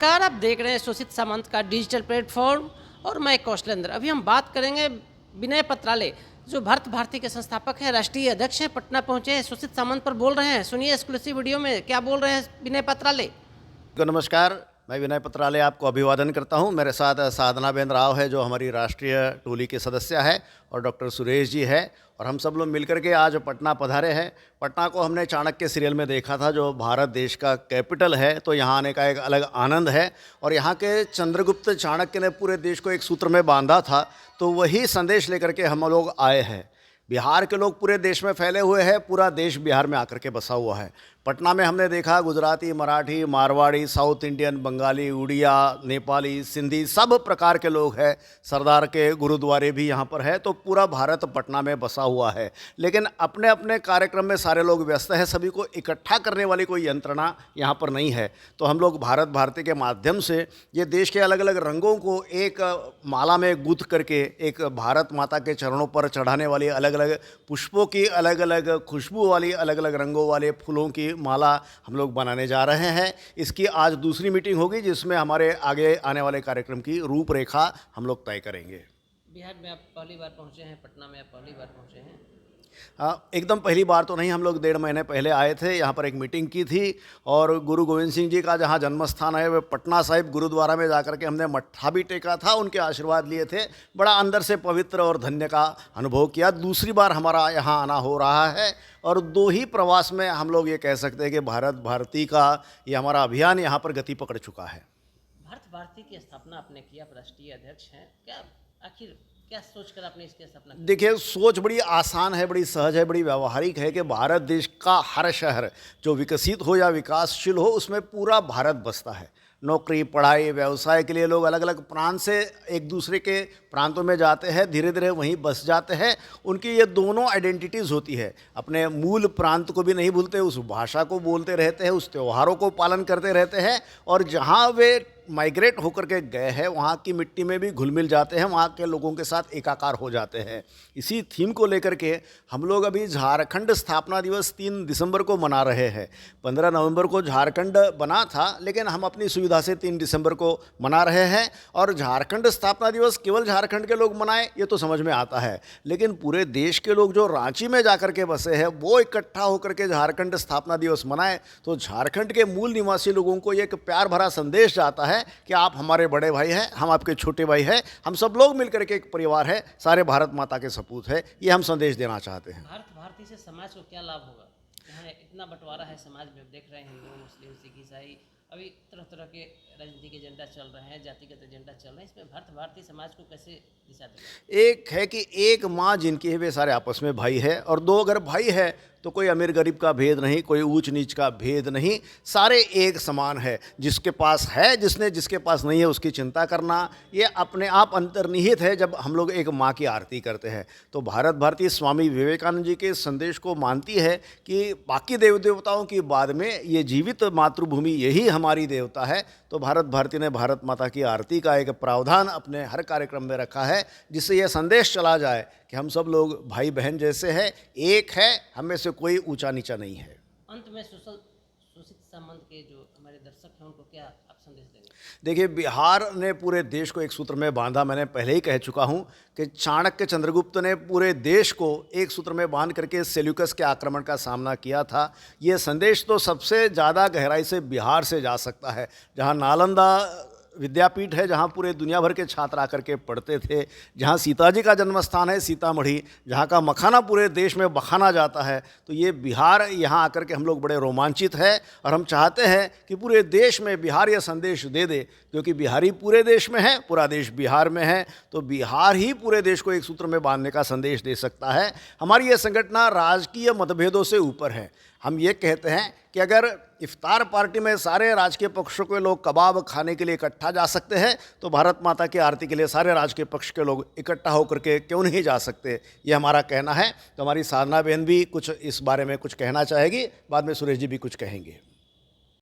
नमस्कार, आप देख रहे हैं सुशीत सामंत का डिजिटल प्लेटफॉर्म और मैं कौशलेंद्र। अभी हम बात करेंगे विनय पत्राले, जो भारत भारती के संस्थापक हैं, राष्ट्रीय अध्यक्ष हैं, पटना पहुंचे हैं, सुशीत सामंत पर बोल रहे हैं। सुनिए एक्सक्लूसिव वीडियो में क्या बोल रहे हैं विनय पत्राले। नमस्कार, मैं विनय पत्राले आपको अभिवादन करता हूं। मेरे साथ साधना बेन राव है जो हमारी राष्ट्रीय टोली के सदस्य है, और डॉक्टर सुरेश जी है, और हम सब लोग मिलकर के आज पटना पधारे हैं। पटना को हमने चाणक्य सीरियल में देखा था, जो भारत देश का कैपिटल है, तो यहाँ आने का एक अलग आनंद है। और यहाँ के चंद्रगुप्त चाणक्य ने पूरे देश को एक सूत्र में बांधा था, तो वही संदेश लेकर के हम लोग आए हैं। बिहार के लोग पूरे देश में फैले हुए हैं, पूरा देश बिहार में आकर के बसा हुआ है। पटना में हमने देखा गुजराती, मराठी, मारवाड़ी, साउथ इंडियन, बंगाली, उड़िया, नेपाली, सिंधी, सब प्रकार के लोग हैं। सरदार के गुरुद्वारे भी यहाँ पर है, तो पूरा भारत पटना में बसा हुआ है। लेकिन अपने अपने कार्यक्रम में सारे लोग व्यस्त हैं, सभी को इकट्ठा करने वाली कोई यंत्रणा यहाँ पर नहीं है। तो हम लोग भारत भारती के माध्यम से ये देश के अलग अलग रंगों को एक माला में गूंथ करके एक भारत माता के चरणों पर चढ़ाने वाली अलग अलग पुष्पों की, अलग अलग खुशबू वाली, अलग अलग रंगों वाले फूलों की माला हम लोग बनाने जा रहे हैं। इसकी आज दूसरी मीटिंग होगी, जिसमें हमारे आगे आने वाले कार्यक्रम की रूपरेखा हम लोग तय करेंगे। बिहार में आप पहली बार पहुंचे हैं, पटना में आप पहली बार पहुंचे हैं? एकदम पहली बार तो नहीं, हम लोग 1.5 महीने पहले आए थे, यहाँ पर एक मीटिंग की थी। और गुरु गोविंद सिंह जी का जहाँ जन्म स्थान है, वह पटना साहिब गुरुद्वारा में जाकर के हमने मत्था भी टेका था, उनके आशीर्वाद लिए थे। बड़ा अंदर से पवित्र और धन्य का अनुभव किया। दूसरी बार हमारा यहाँ आना हो रहा है, और 2 ही प्रवास में हम लोग ये कह सकते हैं कि भारत भारती का ये हमारा अभियान यहाँ पर गति पकड़ चुका है। भारत भारती की स्थापना आपने किया, आप राष्ट्रीय अध्यक्ष हैं, क्या आखिर क्या सोचकर आपने इसकी स्थापना की? देखिए, सोच बड़ी आसान है, बड़ी सहज है, बड़ी व्यावहारिक है कि भारत देश का हर शहर जो विकसित हो या विकासशील हो, उसमें पूरा भारत बसता है। नौकरी, पढ़ाई, व्यवसाय के लिए लोग अलग अलग प्रांत से एक दूसरे के प्रांतों में जाते हैं, धीरे धीरे वहीं बस जाते हैं। उनकी ये दोनों आइडेंटिटीज़ होती है, अपने मूल प्रांत को भी नहीं भूलते, उस भाषा को बोलते रहते हैं, उस त्योहारों को पालन करते रहते हैं, और जहाँ वे माइग्रेट होकर के गए हैं वहाँ की मिट्टी में भी घुल मिल जाते हैं, वहाँ के लोगों के साथ एकाकार हो जाते हैं। इसी थीम को लेकर के हम लोग अभी झारखंड स्थापना दिवस 3 दिसंबर को मना रहे हैं। 15 नवंबर को झारखंड बना था, लेकिन हम अपनी सुविधा से 3 दिसंबर को मना रहे हैं। और झारखंड स्थापना दिवस केवल झारखंड के लोग मनाएं ये तो समझ में आता है, लेकिन पूरे देश के लोग जो रांची में जाकर के बसे हैं, वो इकट्ठा होकर के झारखंड स्थापना दिवस मनाएं, तो झारखंड के मूल निवासी लोगों को एक प्यार भरा संदेश जाता है कि आप हमारे बड़े भाई हैं, हम आपके छोटे भाई हैं, हम सब लोग मिलकर के एक परिवार है, सारे भारत माता के सपूत है। ये हम संदेश देना चाहते हैं। भारत भारती से समाज को क्या लाभ होगा? यहाँ इतना बंटवारा है समाज में, देख रहे हैं हिंदू, मुस्लिम, सिख, ईसाई, अभी तरह तरह के राजनीतिक एजेंडा चल रहे हैं, जातिगत एजेंडा चल रहे हैं, इसमें भारत भारती समाज को कैसे दिशा देगा? एक है कि एक माँ जिनकी है वे सारे आपस में भाई है, और 2 अगर भाई है तो कोई अमीर गरीब का भेद नहीं, कोई ऊंच नीच का भेद नहीं, सारे एक समान है। जिसके पास है, जिसके पास नहीं है, उसकी चिंता करना ये अपने आप अंतर्निहित है जब हम लोग एक माँ की आरती करते हैं। तो भारत भारती स्वामी विवेकानंद जी के संदेश को मानती है कि बाकी देव देवताओं की बाद में ये जीवित मातृभूमि यही हमारी देवता है। तो भारत भारती ने भारत माता की आरती का एक प्रावधान अपने हर कार्यक्रम में रखा है, जिससे यह संदेश चला जाए कि हम सब लोग भाई बहन जैसे हैं, एक है, हम में से कोई ऊंचा नीचा नहीं है। अंत में सुशीत सामंत के जो हमारे दर्शक हैं उनको क्या आप संदेश देंगे? देखिए, बिहार ने पूरे देश को एक सूत्र में बांधा। मैंने पहले ही कह चुका हूं कि चाणक्य चंद्रगुप्त ने पूरे देश को एक सूत्र में बांध करके सेल्यूकस के आक्रमण का सामना किया था। ये संदेश तो सबसे ज़्यादा गहराई से बिहार से जा सकता है, जहां नालंदा विद्यापीठ है, जहाँ पूरे दुनिया भर के छात्र आकर के पढ़ते थे, जहाँ सीताजी का जन्म स्थान है सीतामढ़ी, जहाँ का मखाना पूरे देश में बखाना जाता है। तो ये बिहार यहाँ आकर के हम लोग बड़े रोमांचित हैं, और हम चाहते हैं कि पूरे देश में बिहार ये संदेश दे दे, क्योंकि बिहारी पूरे देश में है, पूरा देश बिहार में है, तो बिहार ही पूरे देश को एक सूत्र में बांधने का संदेश दे सकता है। हमारी ये संगठन राजकीय मतभेदों से ऊपर है। हम ये कहते हैं कि अगर इफ्तार पार्टी में सारे राजकीय पक्षों के लोग कबाब खाने के लिए इकट्ठा जा सकते हैं, तो भारत माता की आरती के लिए सारे राजकीय पक्ष के लोग इकट्ठा होकर के क्यों नहीं जा सकते, ये हमारा कहना है। तो हमारी साधना बहन भी कुछ इस बारे में कुछ कहना चाहेगी, बाद में सुरेश जी भी कुछ कहेंगे।